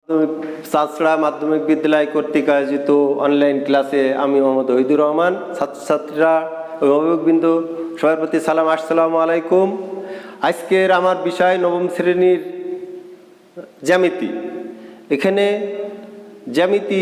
চাঁচড়া মাধ্যমিক বিদ্যালয় কর্তৃক আয়োজিত অনলাইন ক্লাসে আমি মোহাম্মদ ওহিদুর রহমান, ছাত্রছাত্রীরা, অভিভাবকবৃন্দ সবার প্রতি সালাম, আসসালামু আলাইকুম। আজকের আমার বিষয় নবম শ্রেণীর জ্যামিতি। এখানে জ্যামিতি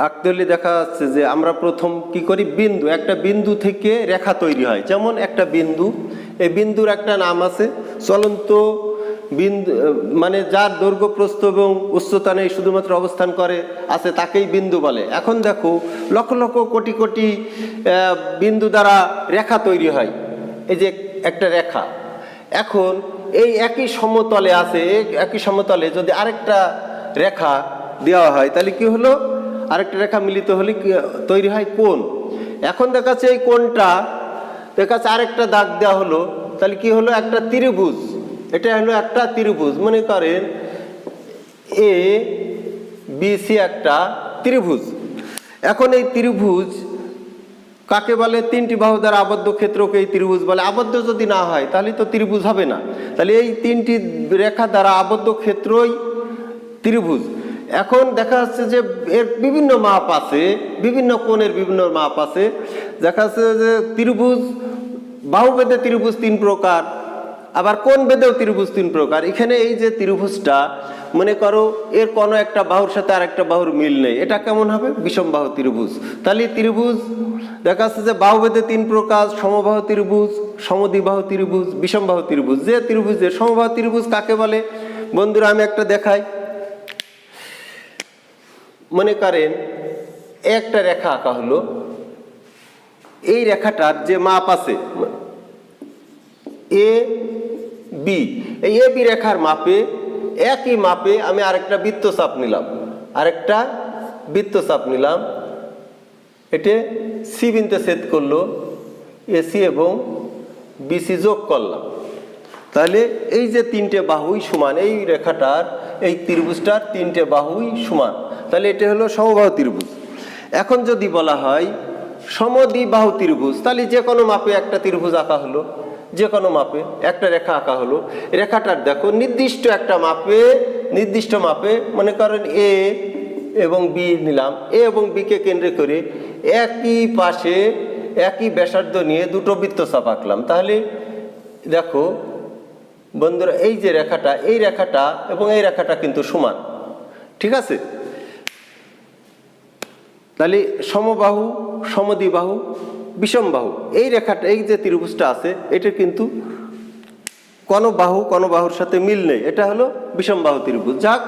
আঁকতে হলে দেখা যাচ্ছে যে আমরা প্রথম কি করি, বিন্দু, একটা বিন্দু থেকে রেখা তৈরি হয়। যেমন একটা বিন্দু, এই বিন্দুর একটা নাম আছে, চলন্ত বিন্দু মানে যার দৈর্ঘ্য প্রস্থ এবং উচ্চতা নেই, শুধুমাত্র অবস্থান করে আছে, তাকেই বিন্দু বলে। এখন দেখো লক্ষ লক্ষ কোটি কোটি বিন্দু দ্বারা রেখা তৈরি হয়। এই যে একটা রেখা, এখন এই একই সমতলে আছে, একই সমতলে যদি আরেকটা রেখা দেওয়া হয় তাহলে কি হলো, আরেকটা রেখা মিলিত হলে তৈরি হয় কোণ। এখন দেখা যাচ্ছে এই কোণটা দেখা যাচ্ছে আরেকটা দাগ দেওয়া হলো, তাহলে কি হলো, একটা ত্রিভুজ। এটা হলো একটা ত্রিভুজ, মনে করেন এ বি সি একটা ত্রিভুজ। এখন এই ত্রিভুজ কাকে বলে, তিনটি বাহু দ্বারা আবদ্ধ ক্ষেত্রকে এই ত্রিভুজ বলে। আবদ্ধ যদি না হয় তাহলে তো ত্রিভুজ হবে না, তাহলে এই তিনটি রেখা দ্বারা আবদ্ধ ক্ষেত্রই ত্রিভুজ। এখন দেখা যাচ্ছে যে এর বিভিন্ন মাপ আছে, বিভিন্ন কোণের বিভিন্ন মাপ আছে। দেখা যাচ্ছে যে ত্রিভুজ, বাহুভেদে ত্রিভুজ তিন প্রকার, আবার কোণ ভেদেও ত্রিভুজ তিন প্রকার। এখানে এই যে ত্রিভুজটা, মনে করো এর কোনো একটা বাহুর সাথে আরেকটা বাহুর মিল নেই, এটা কেমন হবে, বিষমবাহু ত্রিভুজ। তাহলে ত্রিভুজ দেখা যাচ্ছে যে বাহুভেদে তিন প্রকার, সমবাহু ত্রিভুজ, সমদ্বিবাহু ত্রিভুজ, বিষমবাহু ত্রিভুজ। যে ত্রিভুজের সমবাহু ত্রিভুজ কাকে বলে বন্ধুরা, আমি একটা দেখাই। মনে করেন একটা রেখা আঁকা হলো, এই রেখাটার যে মাপ আছে এ বি, এই এ বি রেখার মাপে, একই মাপে আমি আরেকটা বৃত্তচাপ নিলাম, আরেকটা বৃত্তচাপ নিলাম, এটা সি বিন্দুতে ছেদ করলো, এসি এবং বিসি যোগ করলাম। তাহলে এই যে তিনটে বাহুই সমান, এই রেখাটার, এই ত্রিভুজটার তিনটে বাহুই সমান, তাহলে এটা হলো সমবাহু ত্রিভুজ। এখন যদি বলা হয় সমদ্বিবাহু ত্রিভুজ, তাহলে যে কোনো মাপে একটা ত্রিভুজ আঁকা হলো, যে কোনো মাপে একটা রেখা আঁকা হলো। রেখাটার দেখো নির্দিষ্ট একটা মাপে, নির্দিষ্ট মাপে, মনে করেন এ এবং বি নিলাম, এ এবং বিকে কেন্দ্র করে একই পাশে একই ব্যাসার্ধ নিয়ে দুটো বৃত্তচাপ আঁকলাম। তাহলে দেখো বন্ধুরা, এই যে রেখাটা, এই রেখাটা এবং এই রেখাটা কিন্তু সমান, ঠিক আছে। তাহলে সমবাহু, সমদ্বিবাহু, বিষমবাহু, এই রেখাটা, এই যে ত্রিভুজটা আছে, এটা কিন্তু কোনো বাহু কোনো বাহুর সাথে মিল নেই, এটা হলো বিষমবাহু ত্রিভুজ। যাক,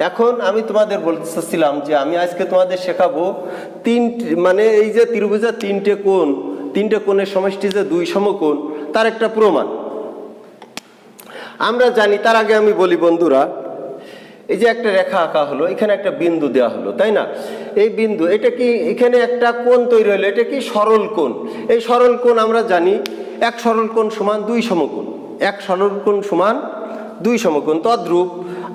এখন আমি তোমাদের বলতেছিলাম যে আমি আজকে তোমাদের শেখাবো মানে এই যে ত্রিভুজের তিনটে কোণ, তিনটে কোণের সমষ্টি যে দুই সমকোণ, তার একটা প্রমাণ আমরা জানি। তার আগে আমি বলি বন্ধুরা, এই যে একটা রেখা আঁকা হলো, এখানে একটা বিন্দু দেওয়া হলো, তাই না। এই বিন্দু, এটা কি, এখানে একটা কোণ তৈরি হলো, এটা কি সরল কোণ। এই সরল কোণ আমরা জানি, এক সরল কোণ সমান দুই সমকোণ, এক সরল কোণ সমান দুই সমকোণ। তদ্রূপ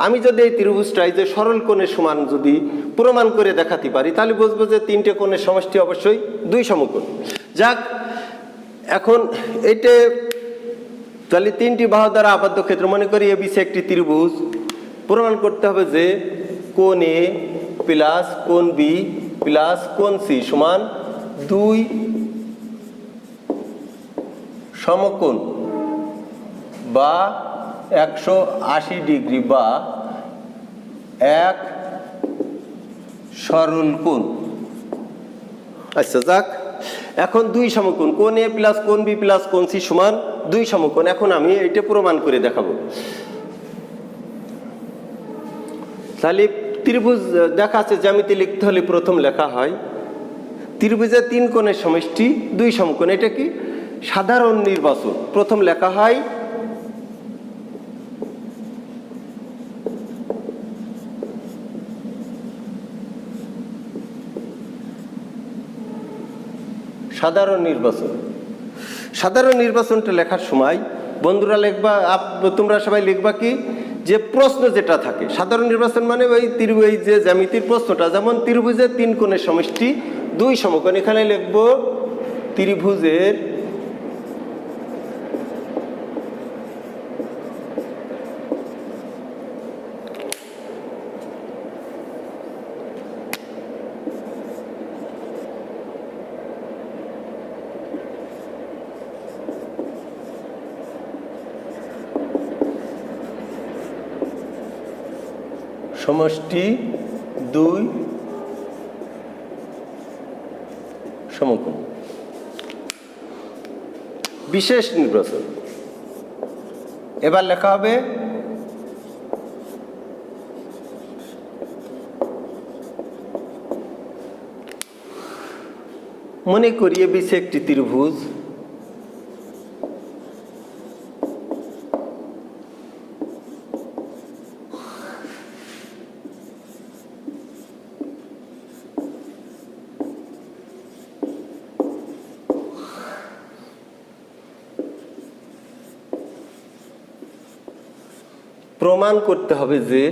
আমি যদি এই ত্রিভুজটাই যে সরল কোণের সমান যদি প্রমাণ করে দেখাতে পারি, তাহলে বুঝবো যে তিনটে কোণের সমষ্টি অবশ্যই দুই সমকোণ। যাক, এখন এইটা, তাহলে তিনটি বাহু দ্বারা আবদ্ধ ক্ষেত্র, মনে করি এবিসি একটি ত্রিভুজ, প্রমাণ করতে হবে যে কোণ এ প্লাস কোণ বি প্লাস কোণ সি সমান দুই সমকোণ বা 180 ডিগ্রি বা এক সরল কোণ। আচ্ছা, যাক, এখন দুই সমকোণ, কোণ এ প্লাস কোণ বি প্লাস কোণ সি সমান দুই সমকোণ। এখন আমি এটা প্রমাণ করে দেখাবো। তাহলে ত্রিভুজ দেখা আছে, জ্যামিতি লিখতে হলে প্রথম লেখা হয় ত্রিভুজের তিন কোণের সমষ্টি দুই সমকোণ। এটা কি সাধারণ নির্বাচন, প্রথম লেখা হয় সাধারণ নির্বাচন। সাধারণ নির্বাচনটা লেখার সময় বন্ধুরা লিখবা, তোমরা সবাই লিখবা কি, যে প্রশ্ন যেটা থাকে। সাধারণ নির্বাচন মানে ওই এই যে জ্যামিতির প্রশ্নটা, যেমন ত্রিভুজের তিন কোণের সমষ্টি দুই সমকোণ, এখানে লিখবো ত্রিভুজের সমষ্টি 2 সমকোণ। বিশেষ নির্বাচন এবার লেখা হবে মনে করি এবিসি একটি ত্রিভুজ, প্রমাণ করতে হবে যে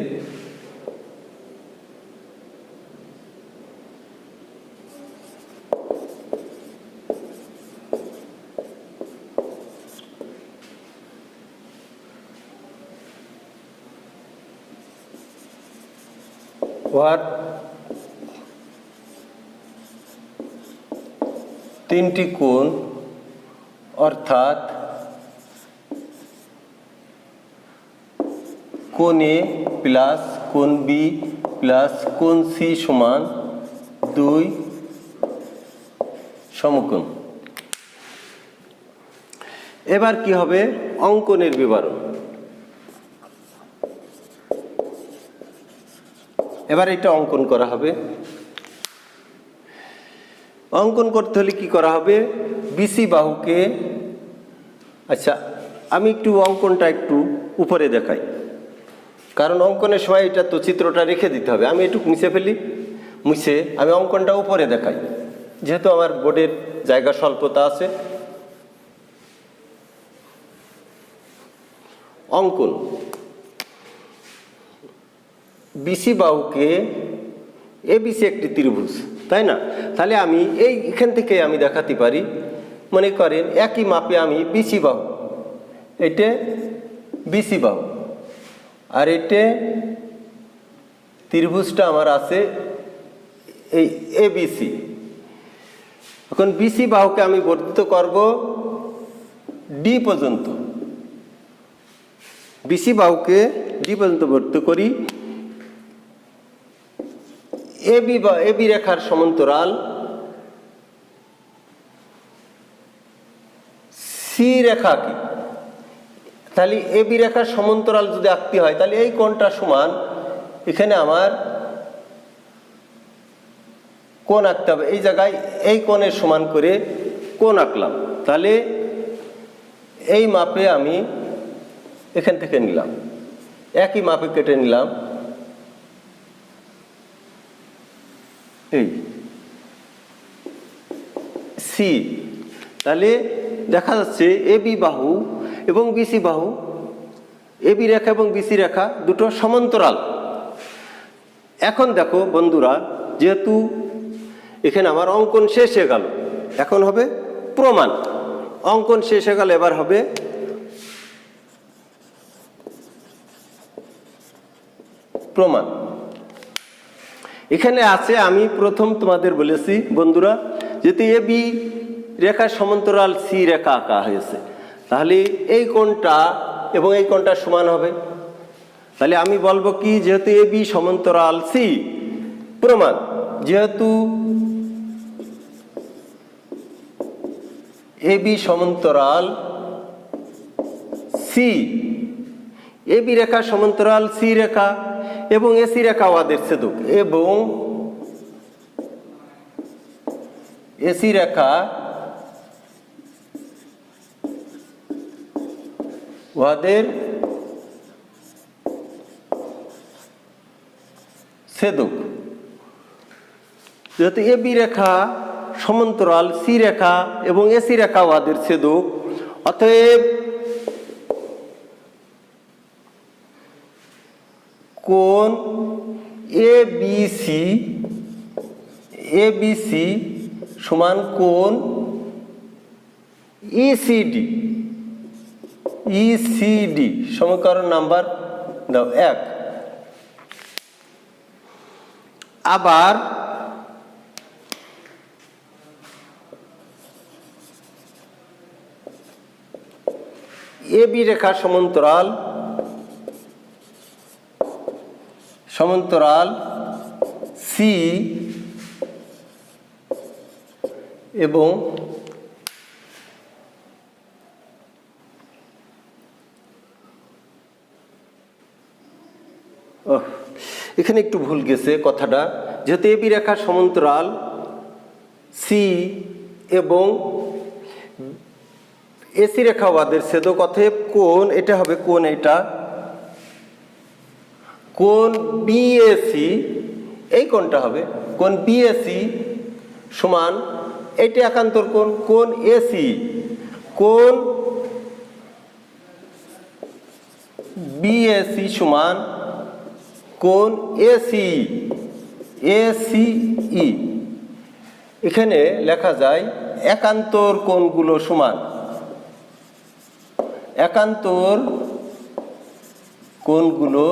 ওর তিনটি কোণ অর্থাৎ কোণ এ প্লাস কোণ বি প্লাস কোণ সি সমান 2 সমকোণ। এবার কি হবে অঙ্কনের বিবরণ। এবার এটা অঙ্কন করা হবে। অঙ্কন করতে হলে কি করা হবে, বিসি বাহুকে, আচ্ছা আমি একটু অঙ্কনটা একটু উপরে দেখাই, কারণ অঙ্কনের সময় এটা তো চিত্রটা রেখে দিতে হবে। আমি একটু মুছে ফেলি, মুছে আমি অঙ্কনটা উপরে দেখাই, যেহেতু আমার বোর্ডের জায়গা স্বল্পতা আছে। অঙ্কন বিসি বাহুকে, এবিসি একটি ত্রিভুজ, তাই না? তাহলে আমি এইখান থেকে আমি দেখাতে পারি, মনে করেন একই মাপে আমি বিসি বাহু, এটা বিসি বাহু আর এটা ত্রিভুজটা আমার আছে এই এবিসি। এখন বিসি বাহুকে আমি বর্ধিত করব ডি পর্যন্ত, বিসি বাহুকে ডি পর্যন্ত বর্ধিত করি। এবি রেখার সমান্তরাল সি রেখা কি, তাহলে এবি রেখার সমান্তরাল যদি আঁকতে হয় তাহলে এই কোণটা সমান, এখানে আমার কোণ আঁকতে হবে, এই জায়গায় এই কোণের সমান করে কোণ আঁকলাম। তাহলে এই মাপে আমি এখান থেকে নিলাম, একই মাপে কেটে নিলাম এই সি। তাহলে দেখা যাচ্ছে এবি বাহু এবং বিসি বাহু, এবি রেখা এবং বিসি রেখা দুটো সমান্তরাল। এখন দেখো বন্ধুরা, যেহেতু এখানে আমার অঙ্কন শেষ হয়ে গেল, এখন হবে প্রমাণ। অঙ্কন শেষ হয়ে গেল, এবার হবে প্রমাণ। এখানে আছে, আমি প্রথম তোমাদের বলেছি বন্ধুরা, যেহেতু এবি রেখার সমান্তরাল সি রেখা আঁকা হয়েছে, তাহলে এই কোণটা এবং এই কোণটা সমান হবে। তাহলে আমি বলবো কি, যেহেতু এবি সমান্তরাল সি, প্রমাণ যেহেতু এবি সমান্তরাল সি, এবি রেখা সমান্তরাল সি রেখা এবং এসি রেখা ওদের ছেদক, এবং এসি রেখা ওদের ছেদক। যেহেতু এবি রেখা সমান্তরাল সি রেখা এবং এসি রেখা ওদের ছেদক, অতএব কোণ এবিসি সমান কোণ ইসিডি। সমীকরণ নাম্বার দাও 1। আবার এবি রেখা সমান্তরাল সমান্তরাল সি এবং এখানে একটু ভুল গেছে কথাটা, যেহেতু এবি রেখা সমান্তরাল সি এবং এসি রেখা উহাদের ছেদক, অতএব কোণ এটা হবে কোণ, এটা কোণ বিএসি, এই কোণটা হবে কোণ বিএসি সমান এইটা একান্তর কোণ কোণ এসি, কোণ বিএসি সমান কোণ এসি এসিই। এখানে লেখা যায় একান্তর কোণগুলো সমান, একান্তর কোণগুলো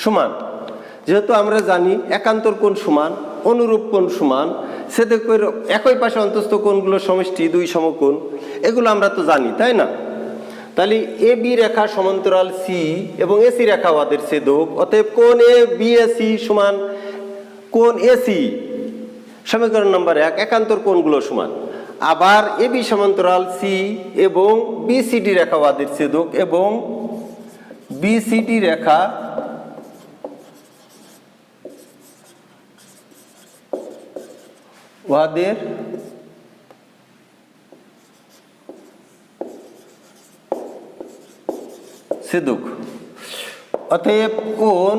সমান। যেহেতু আমরা জানি একান্তর কোণ সমান অনুরূপ কোণ সমান, ছেদকের একই পাশে অন্তস্থ কোণগুলো সমষ্টি দুই সমকোণ, এগুলো আমরা তো জানি, তাই না? তাহলে এ বি রেখা সমান্তরাল সি এবং এসি রেখা ওদের ছেদক, অতএব কোণ এ বিএসি সমান কোণ এসি, সমীকরণ নম্বর 1, একান্তর কোণগুলো সমান। আবার এ বি সমান্তরাল সি এবং বিসিডি রেখা ওদের ছেদক এবং বিসিডি রেখা ওদের ছেদক, অতএব কোণ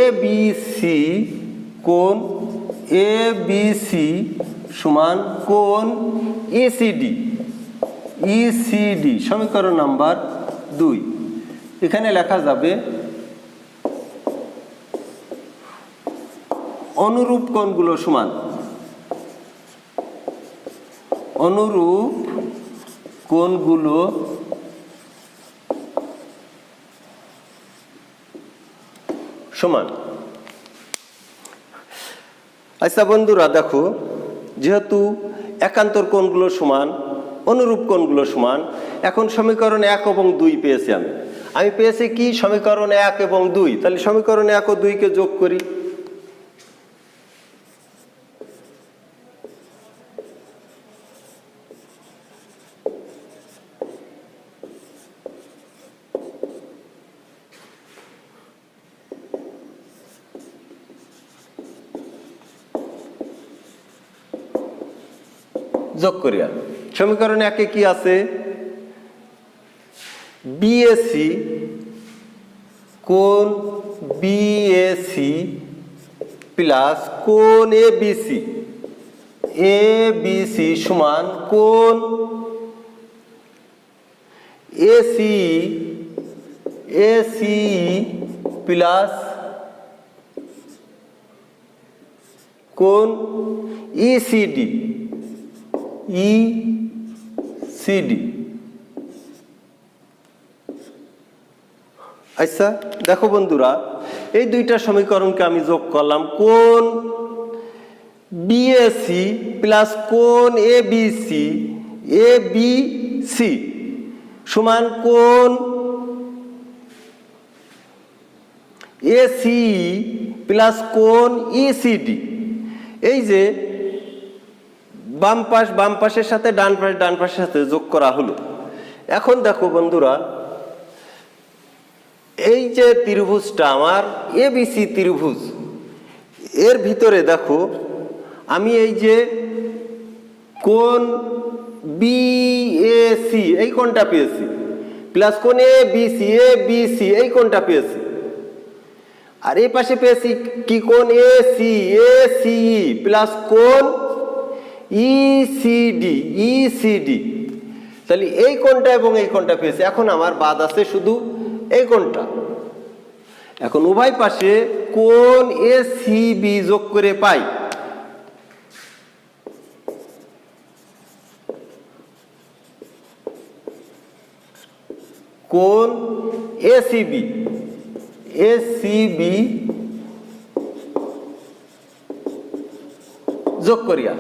এ বি সি, কোণ এ বি সি সমান কোণ ইসিডি, ইসিডি সমীকরণ নাম্বার 2। এখানে লেখা যাবে অনুরূপ কোণগুলো সমান, অনুরূপ কোণগুলো সমান। আচ্ছা বন্ধুরা দেখো, যেহেতু একান্তর কোণগুলো সমান অনুরূপ কোণগুলো সমান, এখন সমীকরণ 1 এবং 2 পেয়েছি আমি পেয়েছি কি সমীকরণ 1 এবং 2, তাহলে সমীকরণ 1 ও 2 কে যোগ করি। যোগ করিয়া সমীকরণ 1 কি আছে, বিএসি কোণ বিএসি প্লাস কোণ এবিসি, এবিসি সমান কোণ এসি, এসি প্লাস কোণ ইসিডি, ইসিডি। আচ্ছা দেখো বন্ধুরা, এই দুইটা সমীকরণকে আমি যোগ করলাম, কোণ বিএসি প্লাস কোণ এবিসি, এবিসি সমান কোণ এসি প্লাস কোণ ইসিডি। এই যে বাম পাশের সাথে ডান পাশের সাথে যোগ করা হলো। এখন দেখো বন্ধুরা, এই যে ত্রিভুজটা আমার এবিসি ত্রিভুজ, এর ভিতরে দেখো আমি এই যে কোণ বিএসি এই কোণটা পেয়েছি প্লাস কোণ এবিসি, এবিসি এই কোণটা পেয়েছি, আর এই পাশে পেয়েছি কি কোণ এসি, এসিই প্লাস কোণ ইসিডি, ইসিডি। তাহলে এই কোণটা এবং এই কোণটা পেয়েছি। এখন আমার বাদ আছে শুধু এই কোণটা। এখন উভয় পাশে কোণ এসিবি যোগ করে পাই কোণ এসিবি, এসিবি যোগ করিয়া।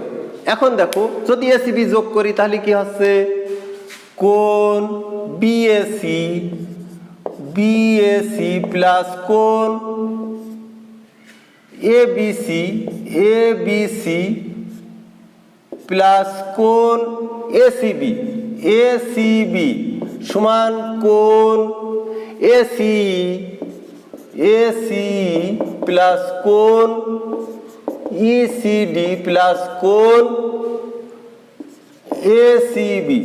এখন দেখো যদি এসিবি যোগ করি তাহলে কি হচ্ছে, কোণ বিএসি বিএসি প্লাস কোণ এবিসি এবিসি প্লাস কোণ এসিবি এসিবি সমান কোণ এসি এসি প্লাস কোণ ইসিডি প্লাস কোণ এসিবি।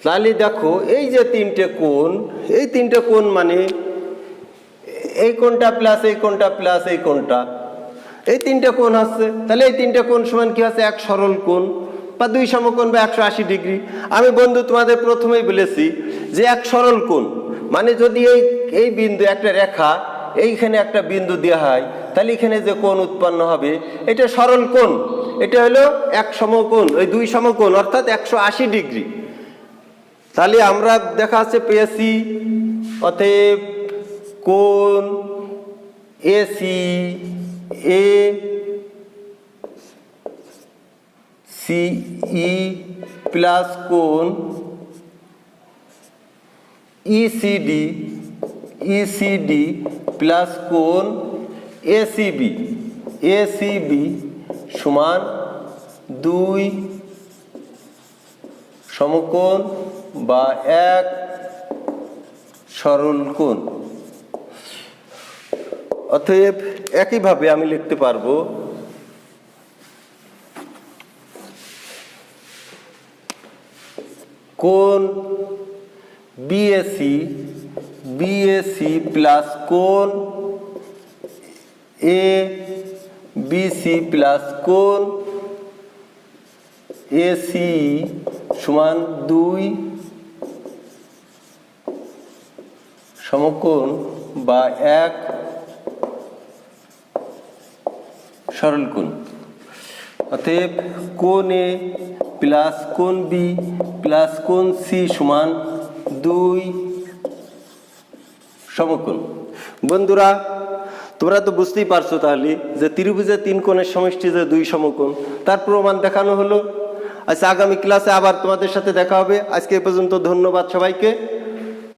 তাহলে দেখো এই যে তিনটে কোণ, এই তিনটে কোণ মানে এই কোণটা প্লাস এই কোণটা প্লাস এই কোণটা, এই তিনটে কোণ হচ্ছে। তাহলে এই তিনটে কোণ সমান কি হচ্ছে? এক সরল কোণ বা দুই সমকোণ বা 180 ডিগ্রি। আমি বন্ধু তোমাদের প্রথমেই বলেছি যে এক সরল কোণ মানে যদি এই বিন্দু একটা রেখা এইখানে একটা বিন্দু দেওয়া হয়, তাহলে এখানে যে কোণ উৎপন্ন হবে এটা সরল কোণ। এটা হলো এক সমকোণ, ওই দুই সমকোণ অর্থাৎ 180 ডিগ্রি। তাহলে আমরা দেখা যাচ্ছে পেয়েছি অতএব কোণ এসি এ সিই প্লাস কোণ ইসিডি ইসিডি প্লাস কোণ এসিবি এসিবি সমান দুই সমকোণ বা এক সরল কোণ। অতএব একইভাবে আমি লিখতে পারবো কোণ বিএসি বিএসি প্লাস কোণ এ বিসি প্লাস কোণ এসি সমান দুই সমকোণ বা এক সরল কোণ। অতএব কোণ এ প্লাস কোণ বি প্লাস কোণ সি সমান দুই সমকোণ। বন্ধুরা তোমরা তো বুঝতেই পারছো তাহলে যে ত্রিভুজের তিন কোণের সমষ্টি যে দুই সমকোণ, তার প্রমাণ দেখানো হলো। আচ্ছা, আগামী ক্লাসে আবার তোমাদের সাথে দেখা হবে। আজকে এ পর্যন্ত, ধন্যবাদ সবাইকে।